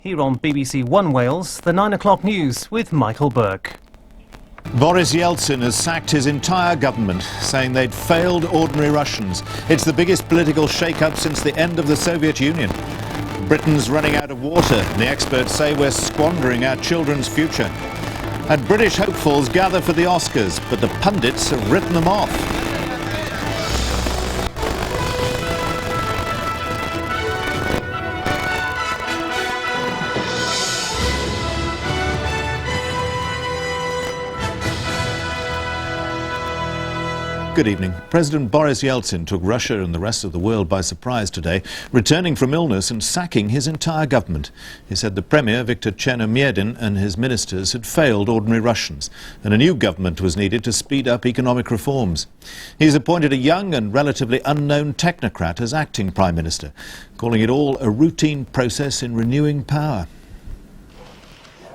Here on BBC One Wales, the 9 o'clock news with Michael Buerk. Boris Yeltsin has sacked his entire government, saying they'd failed ordinary Russians. It's the biggest political shake-up since the end of the Soviet Union. Britain's running out of water, and the experts say we're squandering our children's future. And British hopefuls gather for the Oscars, but the pundits have written them off. Good evening. President Boris Yeltsin took Russia and the rest of the world by surprise today, returning from illness and sacking his entire government. He said the Premier, Viktor Chernomyrdin, and his ministers had failed ordinary Russians, and a new government was needed to speed up economic reforms. He's appointed a young and relatively unknown technocrat as acting Prime Minister, calling it all a routine process in renewing power.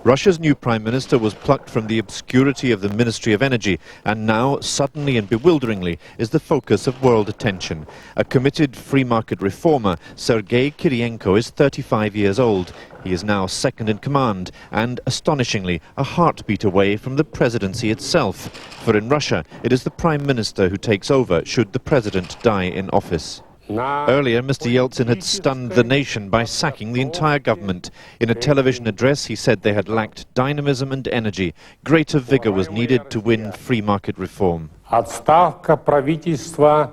Russia's new Prime Minister was plucked from the obscurity of the Ministry of Energy and now, suddenly and bewilderingly, is the focus of world attention. A committed free market reformer, Sergei Kirienko, is 35 years old. He is now second in command and, astonishingly, a heartbeat away from the presidency itself. For in Russia, it is the Prime Minister who takes over should the president die in office. Earlier, Mr. Yeltsin had stunned the nation by sacking the entire government. In a television address, he said they had lacked dynamism and energy. Greater vigor was needed to win free market reform. The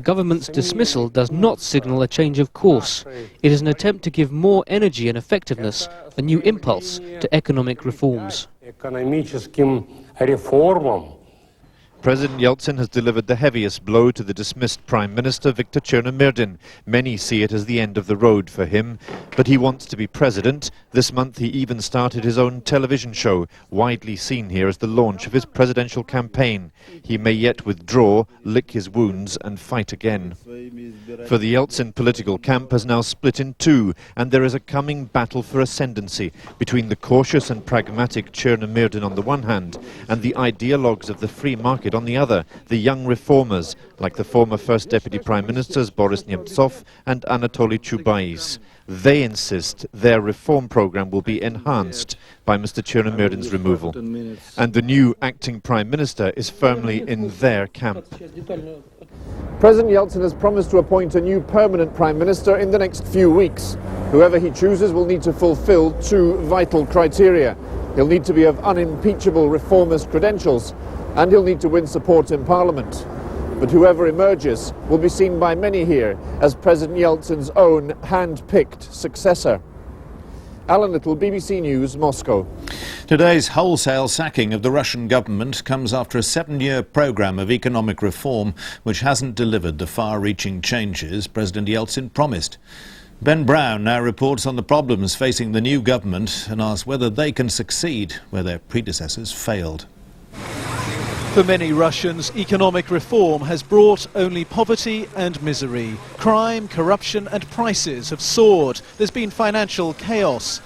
government's dismissal does not signal a change of course. It is an attempt to give more energy and effectiveness, a new impulse to economic reforms. President Yeltsin has delivered the heaviest blow to the dismissed Prime Minister, Viktor Chernomyrdin. Many see it as the end of the road for him, but he wants to be president. This month he even started his own television show, widely seen here as the launch of his presidential campaign. He may yet withdraw, lick his wounds and fight again. For the Yeltsin political camp has now split in two, and there is a coming battle for ascendancy between the cautious and pragmatic Chernomyrdin on the one hand and the ideologues of the free market on the other, the young reformers, like the former First Deputy Prime Ministers Boris Nemtsov and Anatoly Chubais. They insist their reform program will be enhanced by Mr. Chernomyrdin's removal. And the new acting Prime Minister is firmly in their camp. President Yeltsin has promised to appoint a new permanent Prime Minister in the next few weeks. Whoever he chooses will need to fulfill two vital criteria. He'll need to be of unimpeachable reformist credentials, and he'll need to win support in Parliament. But whoever emerges will be seen by many here as President Yeltsin's own hand-picked successor. Alan Little, BBC News, Moscow. Today's wholesale sacking of the Russian government comes after a 7-year programme of economic reform which hasn't delivered the far-reaching changes President Yeltsin promised. Ben Brown now reports on the problems facing the new government and asks whether they can succeed where their predecessors failed. For many Russians, economic reform has brought only poverty and misery. Crime, corruption and prices have soared. There's been financial chaos.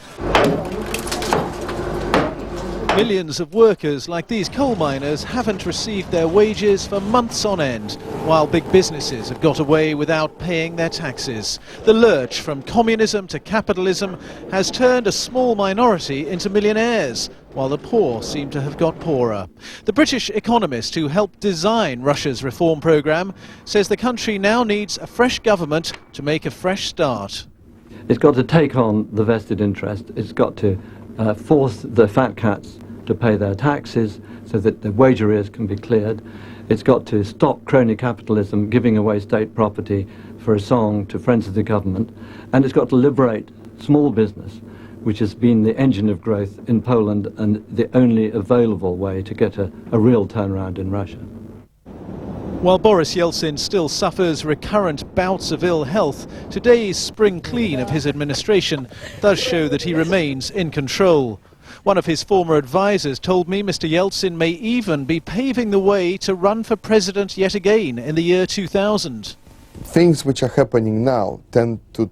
Millions of workers like these coal miners haven't received their wages for months on end, while big businesses have got away without paying their taxes. The lurch from communism to capitalism has turned a small minority into millionaires, while the poor seem to have got poorer. The British economist who helped design Russia's reform programme says the country now needs a fresh government to make a fresh start. It's got to take on the vested interest. It's got to force the fat cats to pay their taxes so that the wage arrears can be cleared. It's got to stop crony capitalism giving away state property for a song to friends of the government. And it's got to liberate small business, which has been the engine of growth in Poland and the only available way to get a real turnaround in Russia. While Boris Yeltsin still suffers recurrent bouts of ill health, today's spring clean of his administration does show that he remains in control. One of his former advisers told me Mr. Yeltsin may even be paving the way to run for president yet again in the year 2000. Things which are happening now tend to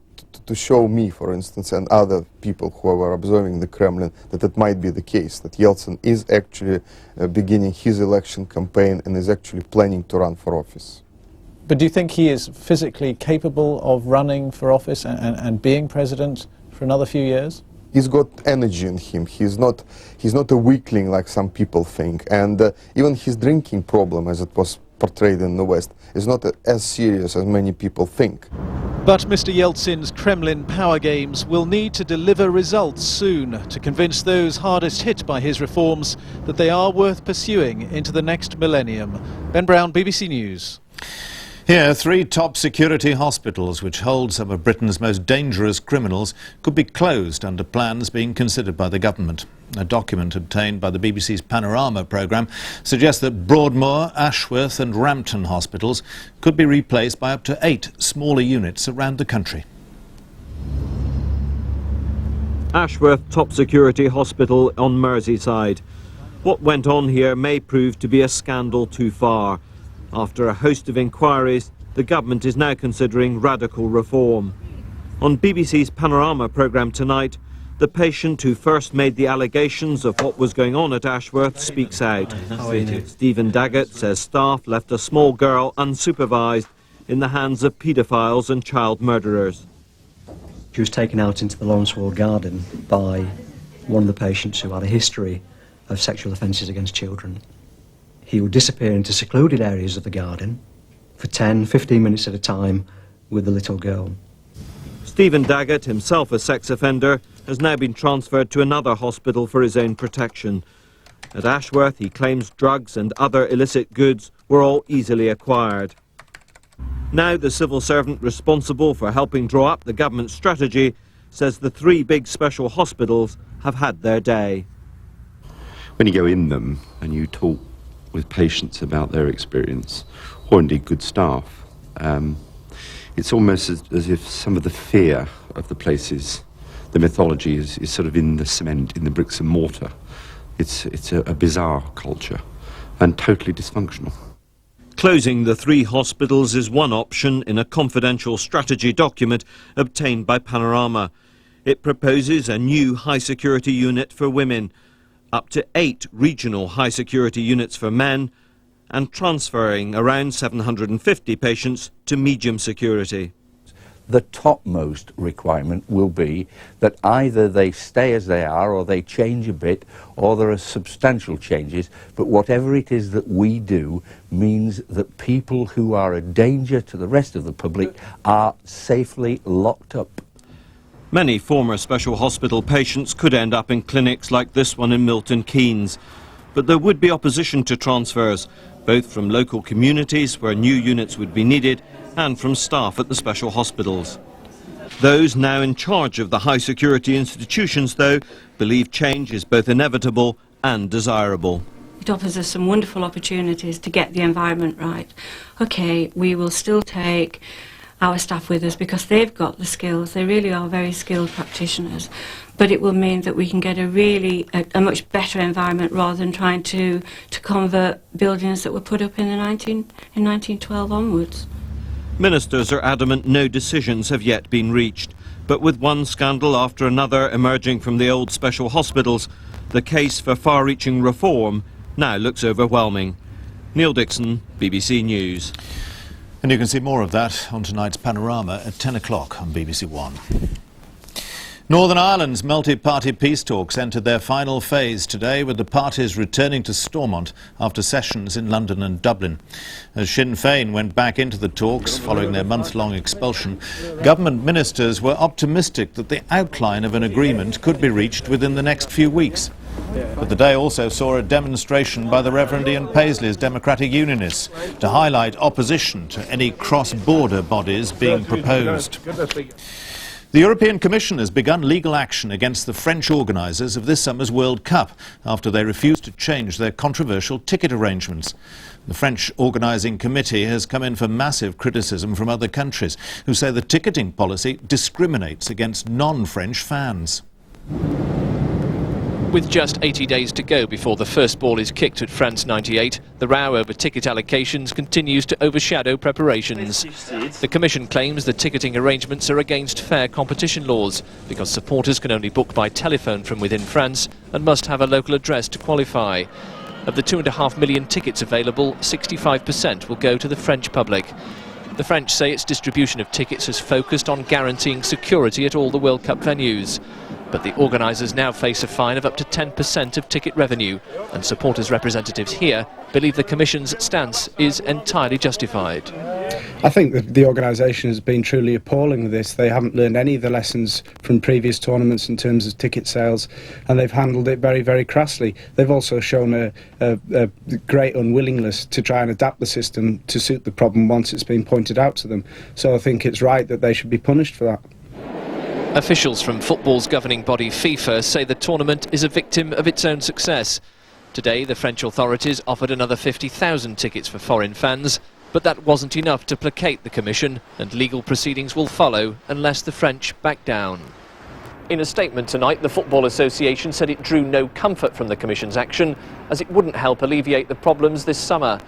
show me, for instance, and other people who are observing the Kremlin, that it might be the case, that Yeltsin is actually beginning his election campaign and is actually planning to run for office. But do you think he is physically capable of running for office and being president for another few years? He's got energy in him. He's not a weakling like some people think. And even his drinking problem, as it was portrayed in the West, is not as serious as many people think. But Mr. Yeltsin's Kremlin power games will need to deliver results soon to convince those hardest hit by his reforms that they are worth pursuing into the next millennium. Ben Brown, BBC News. Here, 3 top security hospitals, which hold some of Britain's most dangerous criminals, could be closed under plans being considered by the government. A document obtained by the BBC's Panorama programme suggests that Broadmoor, Ashworth and Rampton hospitals could be replaced by up to 8 smaller units around the country. Ashworth Top Security Hospital on Merseyside. What went on here may prove to be a scandal too far. After a host of inquiries, the government is now considering radical reform. On BBC's Panorama programme tonight, the patient who first made the allegations of what was going on at Ashworth speaks out. Stephen Daggett says staff left a small girl unsupervised in the hands of paedophiles and child murderers. She was taken out into the Lawrencewell garden by one of the patients who had a history of sexual offences against children. He would disappear into secluded areas of the garden for 10, 15 minutes at a time with the little girl. Stephen Daggett, himself a sex offender, has now been transferred to another hospital for his own protection. At Ashworth, he claims drugs and other illicit goods were all easily acquired. Now the civil servant responsible for helping draw up the government strategy says the 3 big special hospitals have had their day. When you go in them and you talk with patients about their experience, or indeed good staff, it's almost as if some of the fear of the places, the mythology is sort of in the cement, in the bricks and mortar. It's a bizarre culture and totally dysfunctional. Closing the 3 hospitals is one option in a confidential strategy document obtained by Panorama. It proposes a new high-security unit for women, up to 8 regional high-security units for men, and transferring around 750 patients to medium security. The topmost requirement will be that either they stay as they are or they change a bit or there are substantial changes, but whatever it is that we do means that people who are a danger to the rest of the public are safely locked up. Many former special hospital patients could end up in clinics like this one in Milton Keynes, but there would be opposition to transfers, both from local communities where new units would be needed and from staff at the special hospitals. Those now in charge of the high security institutions, though, believe change is both inevitable and desirable. It offers us some wonderful opportunities to get the environment right. OK, we will still take our staff with us because they've got the skills. They really are very skilled practitioners. But it will mean that we can get a much better environment rather than trying to convert buildings that were put up in 1912 onwards. Ministers are adamant no decisions have yet been reached. But with one scandal after another emerging from the old special hospitals, the case for far-reaching reform now looks overwhelming. Neil Dickson, BBC News. And you can see more of that on tonight's Panorama at 10 o'clock on BBC One. Northern Ireland's multi-party peace talks entered their final phase today, with the parties returning to Stormont after sessions in London and Dublin. As Sinn Féin went back into the talks following their month-long expulsion, government ministers were optimistic that the outline of an agreement could be reached within the next few weeks. But the day also saw a demonstration by the Reverend Ian Paisley's Democratic Unionists to highlight opposition to any cross-border bodies being proposed. The European Commission has begun legal action against the French organisers of this summer's World Cup after they refused to change their controversial ticket arrangements. The French organising committee has come in for massive criticism from other countries, who say the ticketing policy discriminates against non-French fans. With just 80 days to go before the first ball is kicked at France 98, the row over ticket allocations continues to overshadow preparations. The Commission claims the ticketing arrangements are against fair competition laws because supporters can only book by telephone from within France and must have a local address to qualify. Of the 2.5 million tickets available, 65% will go to the French public. The French say its distribution of tickets has focused on guaranteeing security at all the World Cup venues. But the organisers now face a fine of up to 10% of ticket revenue, and supporters' representatives here believe the Commission's stance is entirely justified. I think that the organisation has been truly appalling with this. They haven't learned any of the lessons from previous tournaments in terms of ticket sales, and they've handled it very, very crassly. They've also shown a great unwillingness to try and adapt the system to suit the problem once it's been pointed out to them. So I think it's right that they should be punished for that. Officials from football's governing body FIFA say the tournament is a victim of its own success. Today, the French authorities offered another 50,000 tickets for foreign fans, but that wasn't enough to placate the Commission, and legal proceedings will follow unless the French back down. In a statement tonight, the Football Association said it drew no comfort from the Commission's action, as it wouldn't help alleviate the problems this summer.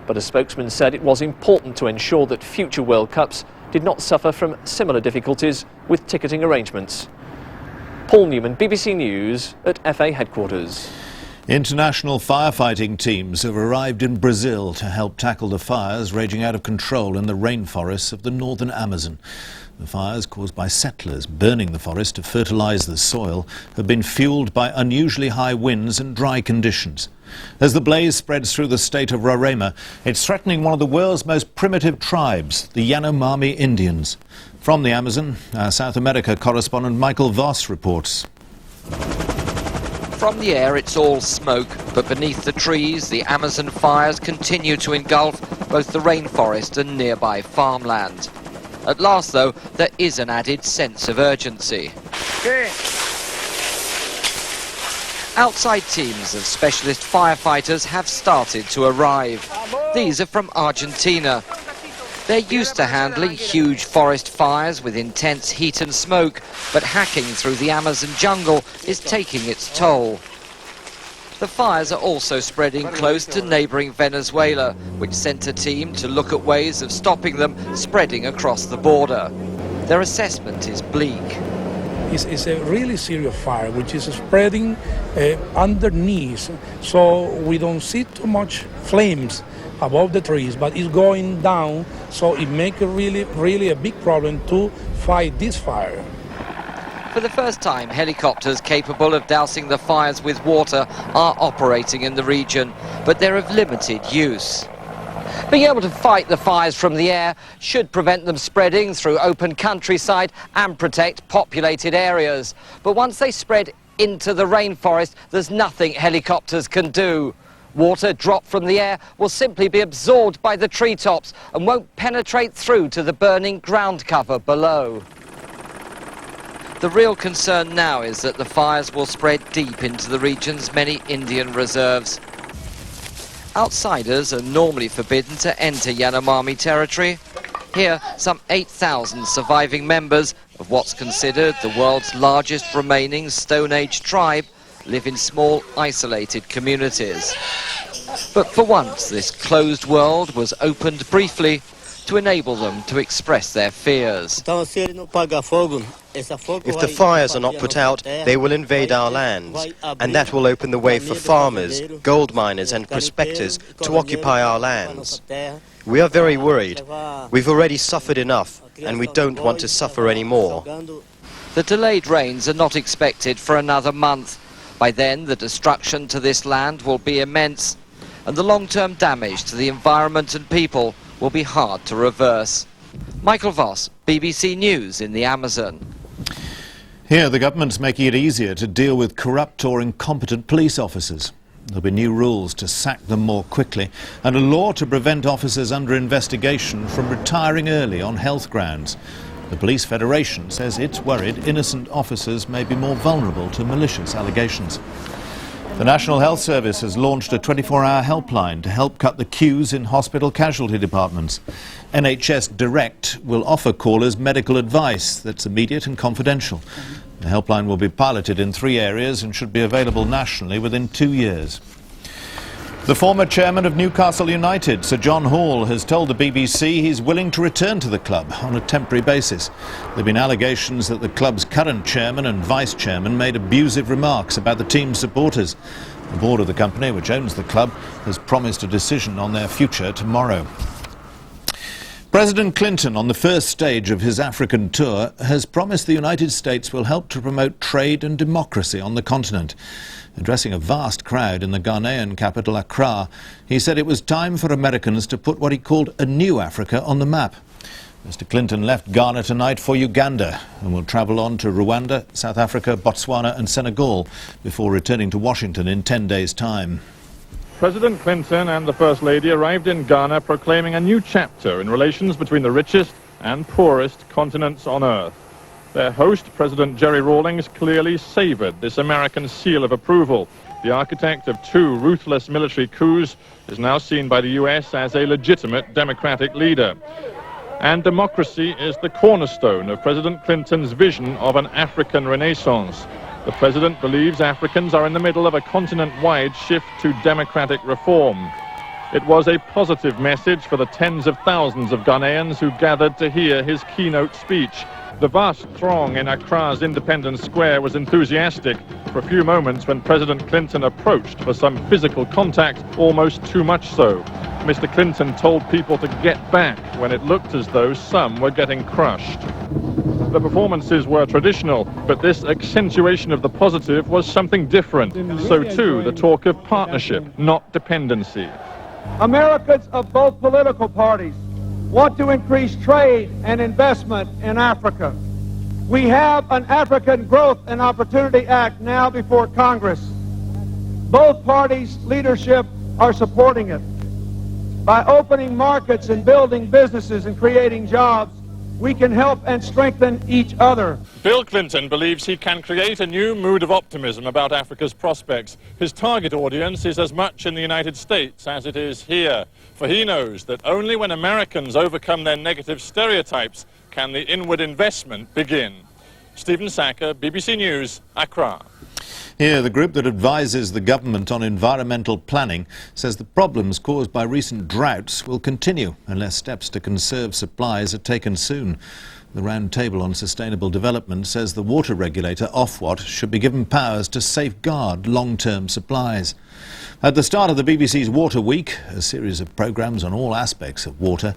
But a spokesman said it was important to ensure that future World Cups did not suffer from similar difficulties with ticketing arrangements. Paul Newman, BBC News at FA headquarters. International firefighting teams have arrived in Brazil to help tackle the fires raging out of control in the rainforests of the northern Amazon. The fires, caused by settlers burning the forest to fertilise the soil, have been fuelled by unusually high winds and dry conditions. As the blaze spreads through the state of Roraima, it's threatening one of the world's most primitive tribes, the Yanomami Indians. From the Amazon, our South America correspondent Michael Voss reports. From the air, it's all smoke, but beneath the trees, the Amazon fires continue to engulf both the rainforest and nearby farmland. At last, though, there is an added sense of urgency. Outside teams of specialist firefighters have started to arrive. These are from Argentina. They're used to handling huge forest fires with intense heat and smoke, but hacking through the Amazon jungle is taking its toll. The fires are also spreading close to neighbouring Venezuela, which sent a team to look at ways of stopping them spreading across the border. Their assessment is bleak. It's a really serious fire, which is spreading underneath, so we don't see too much flames above the trees, but it's going down, so it makes really a big problem to fight this fire. For the first time, helicopters capable of dousing the fires with water are operating in the region, but they're of limited use. Being able to fight the fires from the air should prevent them spreading through open countryside and protect populated areas. But once they spread into the rainforest, there's nothing helicopters can do. Water dropped from the air will simply be absorbed by the treetops and won't penetrate through to the burning ground cover below. The real concern now is that the fires will spread deep into the region's many Indian reserves. Outsiders are normally forbidden to enter Yanomami territory. Here, some 8,000 surviving members of what's considered the world's largest remaining Stone Age tribe live in small, isolated communities. But for once, this closed world was opened briefly to enable them to express their fears. If the fires are not put out, they will invade our lands, and that will open the way for farmers, gold miners and prospectors to occupy our lands. We are very worried. We've already suffered enough, and we don't want to suffer any more. The delayed rains are not expected for another month. By then, the destruction to this land will be immense, and the long-term damage to the environment and people will be hard to reverse. Michael Voss, BBC News in the Amazon. Here, the government's making it easier to deal with corrupt or incompetent police officers. There'll be new rules to sack them more quickly, and a law to prevent officers under investigation from retiring early on health grounds. The Police Federation says it's worried innocent officers may be more vulnerable to malicious allegations. The National Health Service has launched a 24-hour helpline to help cut the queues in hospital casualty departments. NHS Direct will offer callers medical advice that's immediate and confidential. The helpline will be piloted in 3 areas and should be available nationally within 2 years. The former chairman of Newcastle United, Sir John Hall, has told the BBC he's willing to return to the club on a temporary basis. There have been allegations that the club's current chairman and vice-chairman made abusive remarks about the team's supporters. The board of the company, which owns the club, has promised a decision on their future tomorrow. President Clinton, on the first stage of his African tour, has promised the United States will help to promote trade and democracy on the continent. Addressing a vast crowd in the Ghanaian capital, Accra, he said it was time for Americans to put what he called a new Africa on the map. Mr. Clinton left Ghana tonight for Uganda and will travel on to Rwanda, South Africa, Botswana and Senegal before returning to Washington in 10 days' time. President Clinton and the First Lady arrived in Ghana proclaiming a new chapter in relations between the richest and poorest continents on Earth. Their host, President Jerry Rawlings, clearly savoured this American seal of approval. The architect of 2 ruthless military coups is now seen by the US as a legitimate democratic leader. And democracy is the cornerstone of President Clinton's vision of an African renaissance. The president believes Africans are in the middle of a continent-wide shift to democratic reform. It was a positive message for the tens of thousands of Ghanaians who gathered to hear his keynote speech. The vast throng in Accra's Independence Square was enthusiastic for a few moments when President Clinton approached for some physical contact, almost too much so. Mr. Clinton told people to get back when it looked as though some were getting crushed. The performances were traditional, but this accentuation of the positive was something different. So too, the talk of partnership, not dependency. Americans of both political parties want to increase trade and investment in Africa. We have an African Growth and Opportunity Act now before Congress. Both parties' leadership are supporting it. By opening markets and building businesses and creating jobs, we can help and strengthen each other. Bill Clinton believes he can create a new mood of optimism about Africa's prospects. His target audience is as much in the United States as it is here, for he knows that only when Americans overcome their negative stereotypes can the inward investment begin. Stephen SACKUR, BBC News, Accra. Here, the group that advises the government on environmental planning says the problems caused by recent droughts will continue unless steps to conserve supplies are taken soon. The Round Table on Sustainable Development says the water regulator, Ofwat, should be given powers to safeguard long-term supplies. At the start of the BBC's Water Week, a series of programmes on all aspects of water,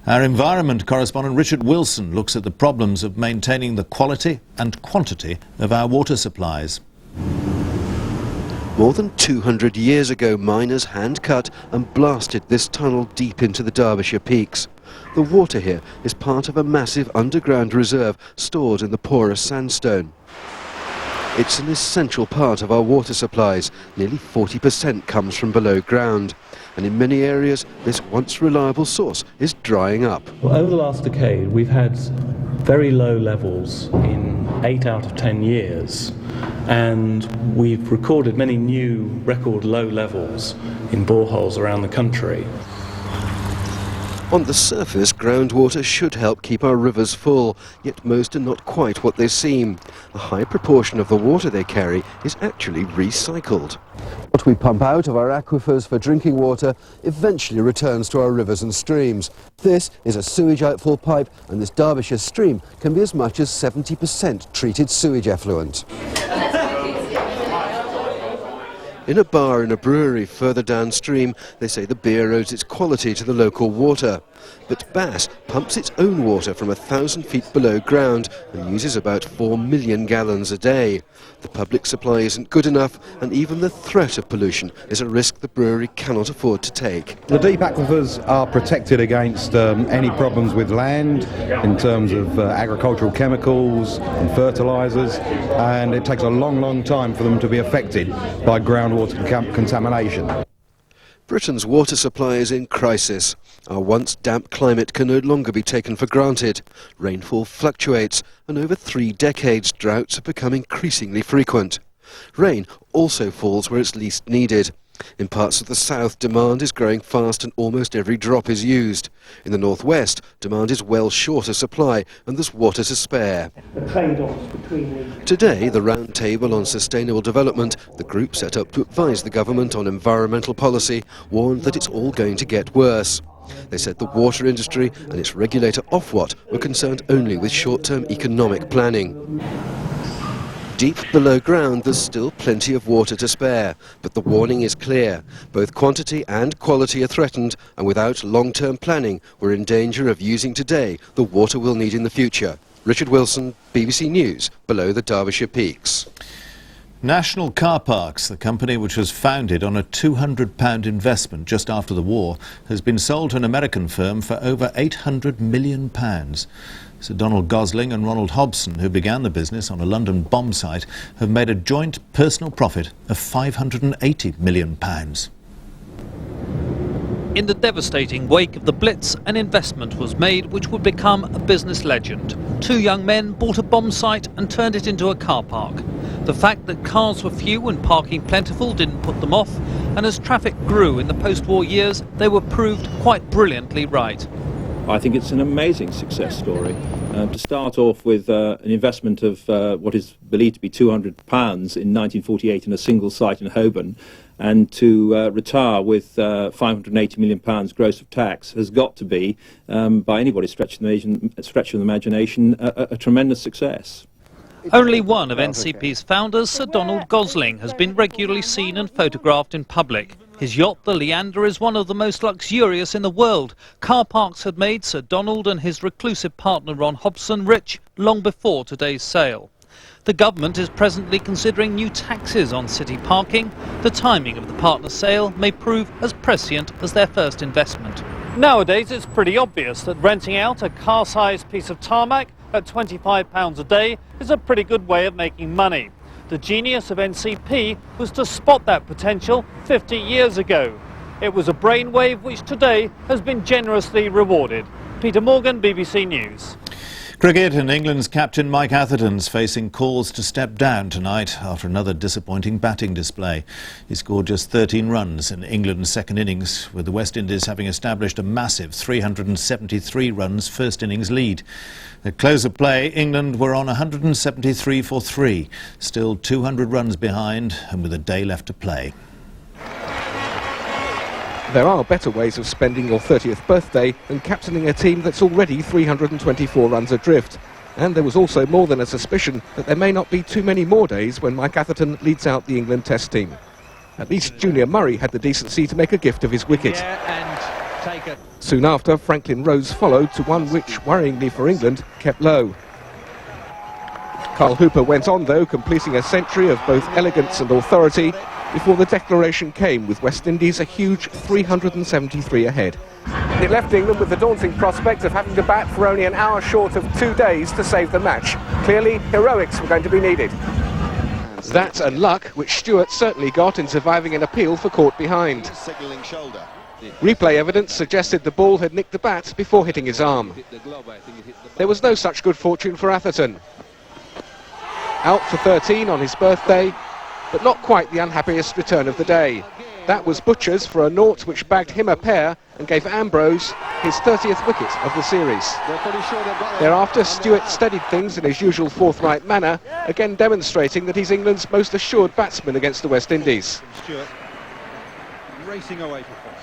our environment correspondent Richard Wilson looks at the problems of maintaining the quality and quantity of our water supplies. More than 200 years ago, miners hand-cut and blasted this tunnel deep into the Derbyshire peaks. The water here is part of a massive underground reserve stored in the porous sandstone. It's an essential part of our water supplies. Nearly 40% comes from below ground. And in many areas, this once reliable source is drying up. Well, over the last decade, we've had very low levels in 8 out of 10 years. And we've recorded many new record low levels in boreholes around the country. On the surface, groundwater should help keep our rivers full, yet most are not quite what they seem. A high proportion of the water they carry is actually recycled. What we pump out of our aquifers for drinking water eventually returns to our rivers and streams. This is a sewage outfall pipe, and this Derbyshire stream can be as much as 70% treated sewage effluent. In a bar in a brewery further downstream, they say the beer owes its quality to the local water. But Bass pumps its own water from 1,000 feet below ground and uses about 4 million gallons a day. The public supply isn't good enough, and even the threat of pollution is a risk the brewery cannot afford to take. The deep aquifers are protected against any problems with land in terms of agricultural chemicals and fertilisers, and it takes a long, long time for them to be affected by groundwater contamination. Britain's water supply is in crisis. Our once damp climate can no longer be taken for granted. Rainfall fluctuates, and over 3 decades droughts have become increasingly frequent. Rain also falls where it's least needed. In parts of the south, demand is growing fast and almost every drop is used. In the northwest, demand is well short of supply and there's water to spare. Today, the Round Table on Sustainable Development, the group set up to advise the government on environmental policy, warned that it's all going to get worse. They said the water industry and its regulator Ofwat were concerned only with short-term economic planning. Deep below ground, there's still plenty of water to spare, but the warning is clear. Both quantity and quality are threatened, and without long-term planning, we're in danger of using today the water we'll need in the future. Richard Wilson, BBC News, below the Derbyshire Peaks. National Car Parks, the company which was founded on a £200 investment just after the war, has been sold to an American firm for over £800 million. Sir Donald Gosling and Ronald Hobson, who began the business on a London bomb site, have made a joint personal profit of £580 million. In the devastating wake of the Blitz, an investment was made which would become a business legend. Two young men bought a bomb site and turned it into a car park. The fact that cars were few and parking plentiful didn't put them off, and as traffic grew in the post-war years, they were proved quite brilliantly right. I think it's an amazing success story. To start off with an investment of what is believed to be £200 in 1948 in a single site in Holborn, and to retire with £580 million gross of tax has got to be, by anybody's stretch of the imagination, a tremendous success. Only one of NCP's founders, Sir Donald Gosling, has been regularly seen and photographed in public. His yacht, the Leander, is one of the most luxurious in the world. Car parks had made Sir Donald and his reclusive partner Ron Hobson rich long before today's sale. The government is presently considering new taxes on city parking. The timing of the partner sale may prove as prescient as their first investment. Nowadays, it's pretty obvious that renting out a car-sized piece of tarmac at £25 a day is a pretty good way of making money. The genius of NCP was to spot that potential 50 years ago. It was a brainwave which today has been generously rewarded. Peter Morgan, BBC News. Cricket, and England's captain Mike Atherton's facing calls to step down tonight after another disappointing batting display. He scored just 13 runs in England's second innings, with the West Indies having established a massive 373 runs first innings lead. At close of play, England were on 173 for 3, still 200 runs behind and with a day left to play. There are better ways of spending your 30th birthday than captaining a team that's already 324 runs adrift. And there was also more than a suspicion that there may not be too many more days when Mike Atherton leads out the England Test team. At least Junior Murray had the decency to make a gift of his wicket. Soon after, Franklin Rose followed to one which, worryingly for England, kept low. Carl Hooper went on, though, completing a century of both elegance and authority before the declaration came, with West Indies a huge 373 ahead. It left England with the daunting prospect of having to bat for only an hour short of 2 days to save the match. Clearly, heroics were going to be needed. That and luck, which Stewart certainly got in surviving an appeal for caught behind. Replay evidence suggested the ball had nicked the bat before hitting his arm. There was no such good fortune for Atherton. Out for 13 on his birthday, but not quite the unhappiest return of the day. That was Butcher's for a naught which bagged him a pair and gave Ambrose his 30th wicket of the series. Thereafter, Stewart steadied things in his usual forthright manner, again demonstrating that he's England's most assured batsman against the West Indies.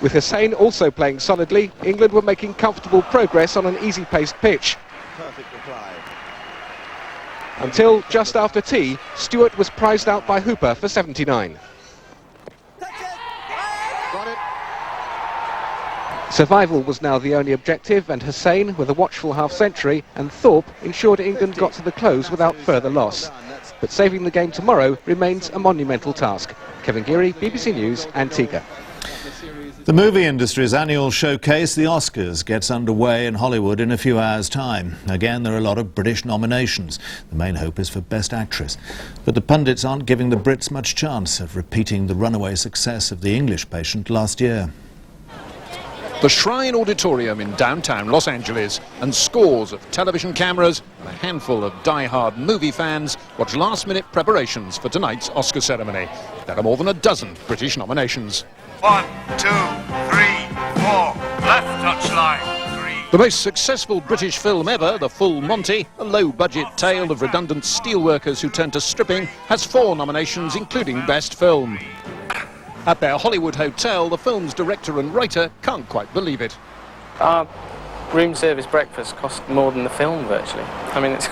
With Hussain also playing solidly, England were making comfortable progress on an easy-paced pitch. Until, just after tea, Stewart was prized out by Hooper for 79. Survival was now the only objective, and Hussain, with a watchful half-century, and Thorpe ensured England got to the close without further loss. But saving the game tomorrow remains a monumental task. Kevin Geary, BBC News, Antigua. The movie industry's annual showcase, the Oscars, gets underway in Hollywood in a few hours' time. Again, there are a lot of British nominations. The main hope is for Best Actress. But the pundits aren't giving the Brits much chance of repeating the runaway success of The English Patient last year. The Shrine Auditorium in downtown Los Angeles, and scores of television cameras and a handful of die-hard movie fans watch last-minute preparations for tonight's Oscar ceremony. There are more than a dozen British nominations. 1, 2, 3, 4, left touchline, 3. The most successful British film ever, The Full Monty, a low-budget tale of redundant steelworkers who turn to stripping, has 4 nominations, including Best Film. At their Hollywood hotel, the film's director and writer can't quite believe it. Our room service breakfast cost more than the film, virtually. I mean, it's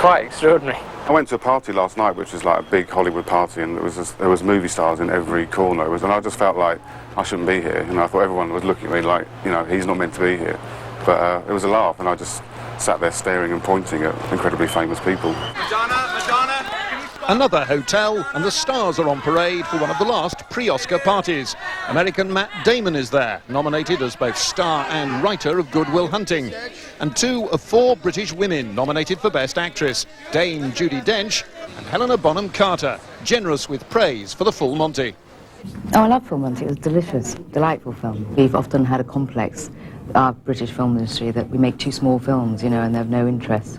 quite extraordinary. I went to a party last night, which was like a big Hollywood party, and there was movie stars in every corner. And I just felt like I shouldn't be here. I thought everyone was looking at me like, he's not meant to be here. But it was a laugh, and I just sat there staring and pointing at incredibly famous people. Madonna! Another hotel, and the stars are on parade for one of the last pre-Oscar parties. American Matt Damon is there, nominated as both star and writer of Good Will Hunting. And 2 of 4 British women nominated for Best Actress, Dame Judi Dench and Helena Bonham-Carter, generous with praise for the Full Monty. Oh, I love Full Monty. It was delicious, delightful film. We've often had a complex, our British film industry, that we make too small films, and they have no interest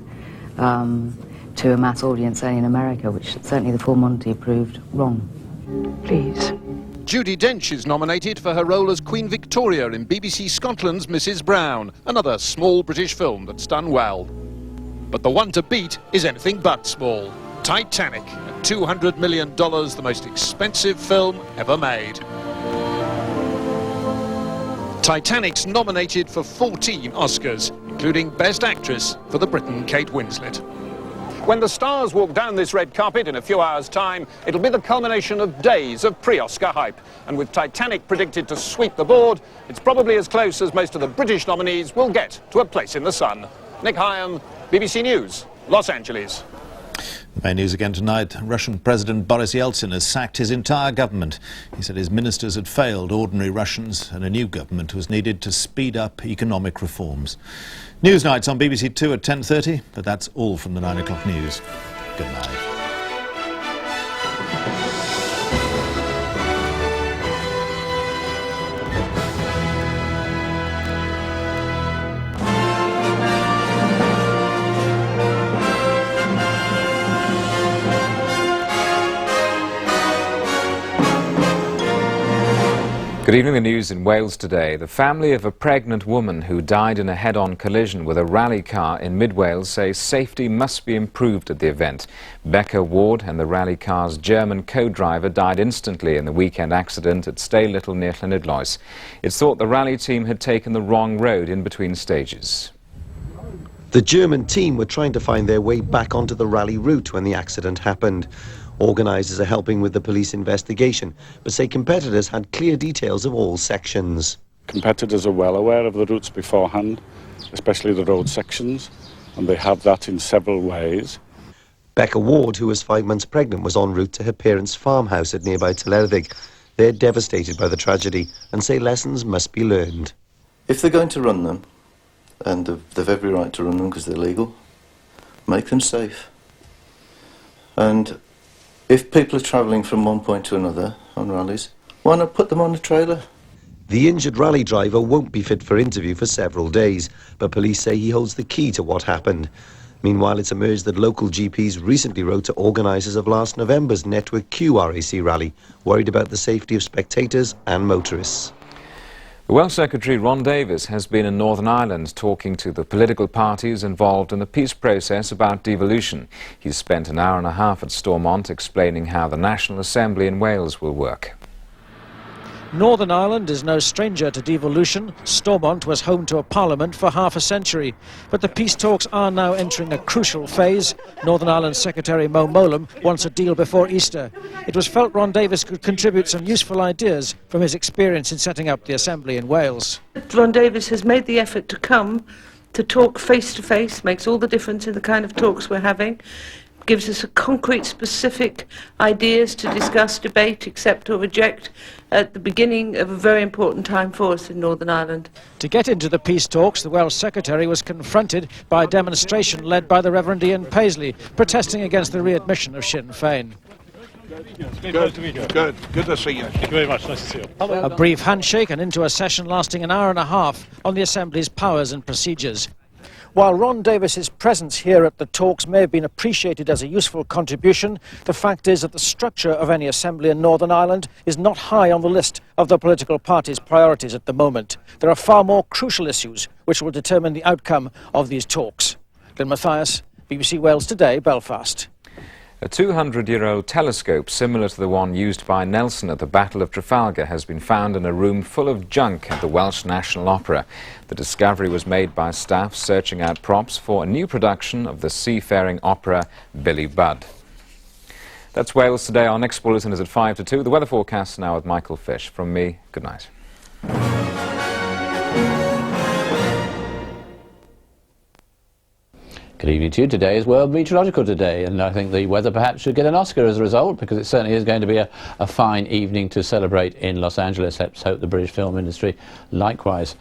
to a mass audience, only in America, which certainly the Full Monty proved wrong. Please. Judi Dench is nominated for her role as Queen Victoria in BBC Scotland's Mrs. Brown, another small British film that's done well. But the one to beat is anything but small. Titanic, at $200 million, the most expensive film ever made. Titanic's nominated for 14 Oscars, including Best Actress for the Briton Kate Winslet. When the stars walk down this red carpet in a few hours' time, it'll be the culmination of days of pre-Oscar hype. And with Titanic predicted to sweep the board, it's probably as close as most of the British nominees will get to a place in the sun. Nick Higham, BBC News, Los Angeles. Main news again tonight. Russian President Boris Yeltsin has sacked his entire government. He said his ministers had failed ordinary Russians and a new government was needed to speed up economic reforms. Newsnights on BBC 2 at 10:30, but that's all from the 9 o'clock news. Good night. Good evening. The news in Wales today. The family of a pregnant woman who died in a head-on collision with a rally car in mid-Wales say safety must be improved at the event. Becca Ward and the rally car's German co-driver died instantly in the weekend accident at Stay Little near Llanidloes. It's thought the rally team had taken the wrong road in between stages. The German team were trying to find their way back onto the rally route when the accident happened. Organisers are helping with the police investigation, but say competitors had clear details of all sections. Competitors are well aware of the routes beforehand, especially the road sections, and they have that in several ways. Becca Ward, who was 5 months pregnant, was en route to her parents' farmhouse at nearby Telerdig. They're devastated by the tragedy and say lessons must be learned. If they're going to run them, and they've every right to run them because they're legal, make them safe. And if people are travelling from one point to another on rallies, why not put them on a trailer? The injured rally driver won't be fit for interview for several days, but police say he holds the key to what happened. Meanwhile, it's emerged that local GPs recently wrote to organisers of last November's Network Q RAC rally, worried about the safety of spectators and motorists. The Welsh Secretary Ron Davies has been in Northern Ireland talking to the political parties involved in the peace process about devolution. He's spent an hour and a half at Stormont explaining how the National Assembly in Wales will work. Northern Ireland is no stranger to devolution. Stormont was home to a parliament for half a century. But the peace talks are now entering a crucial phase. Northern Ireland Secretary Mo Mowlam wants a deal before Easter. It was felt Ron Davies could contribute some useful ideas from his experience in setting up the Assembly in Wales. Ron Davies has made the effort to come to talk face to face, makes all the difference in the kind of talks we're having. Gives us a concrete, specific ideas to discuss, debate, accept or reject at the beginning of a very important time for us in Northern Ireland. To get into the peace talks, the Welsh Secretary was confronted by a demonstration led by the Reverend Ian Paisley, protesting against the readmission of Sinn Féin. Good to see you. Thank you very much. Nice to see you. A brief handshake and into a session lasting an hour and a half on the Assembly's powers and procedures. While Ron Davies's presence here at the talks may have been appreciated as a useful contribution, the fact is that the structure of any assembly in Northern Ireland is not high on the list of the political parties' priorities at the moment. There are far more crucial issues which will determine the outcome of these talks. Glyn Mathias, BBC Wales Today, Belfast. A 200-year-old telescope similar to the one used by Nelson at the Battle of Trafalgar has been found in a room full of junk at the Welsh National Opera. The discovery was made by staff searching out props for a new production of the seafaring opera Billy Budd. That's Wales Today. Our next bulletin is at 5 to 2. The weather forecast now with Michael Fish. From me, good night. Good evening to you. Today is World Meteorological Day, and I think the weather perhaps should get an Oscar as a result, because it certainly is going to be a fine evening to celebrate in Los Angeles. Let's hope the British film industry likewise.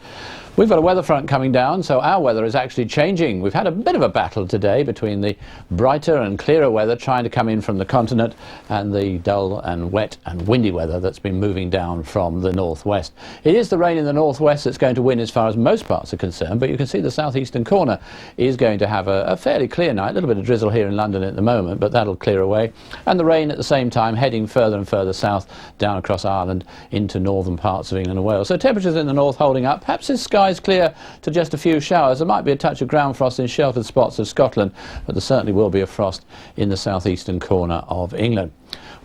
We've got a weather front coming down, so our weather is actually changing. We've had a bit of a battle today between the brighter and clearer weather trying to come in from the continent and the dull and wet and windy weather that's been moving down from the northwest. It is the rain in the northwest that's going to win as far as most parts are concerned, but you can see the southeastern corner is going to have a fairly clear night. A little bit of drizzle here in London at the moment, but that'll clear away. And the rain at the same time heading further and further south down across Ireland into northern parts of England and Wales. So temperatures in the north holding up. Perhaps this sky's clear to just a few showers. There might be a touch of ground frost in sheltered spots of Scotland, but there certainly will be a frost in the southeastern corner of England.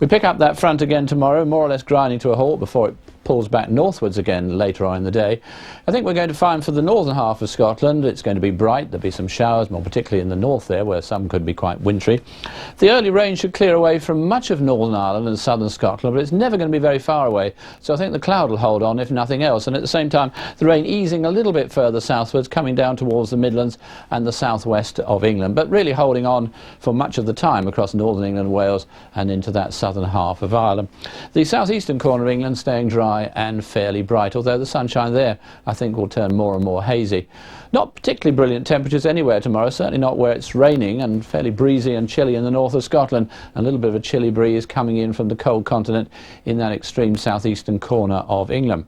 We pick up that front again tomorrow, more or less grinding to a halt before it pulls back northwards again later on in the day. I think we're going to find for the northern half of Scotland it's going to be bright. There'll be some showers, more particularly in the north there, where some could be quite wintry. The early rain should clear away from much of Northern Ireland and southern Scotland, but it's never going to be very far away, so I think the cloud will hold on if nothing else, and at the same time the rain easing a little bit further southwards, coming down towards the Midlands and the southwest of England, but really holding on for much of the time across northern England, Wales and into that southern half of Ireland. The southeastern corner of England staying dry and fairly bright, although the sunshine there I think will turn more and more hazy. Not particularly brilliant temperatures anywhere tomorrow, certainly not where it's raining, and fairly breezy and chilly in the north of Scotland. A little bit of a chilly breeze coming in from the cold continent in that extreme southeastern corner of England.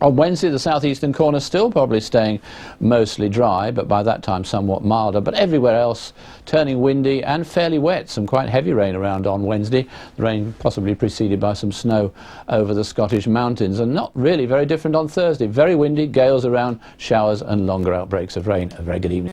On Wednesday, the southeastern corner still probably staying mostly dry, but by that time somewhat milder. But everywhere else turning windy and fairly wet. Some quite heavy rain around on Wednesday. The rain possibly preceded by some snow over the Scottish mountains. And not really very different on Thursday. Very windy, gales around, showers and longer outbreaks of rain. A very good evening.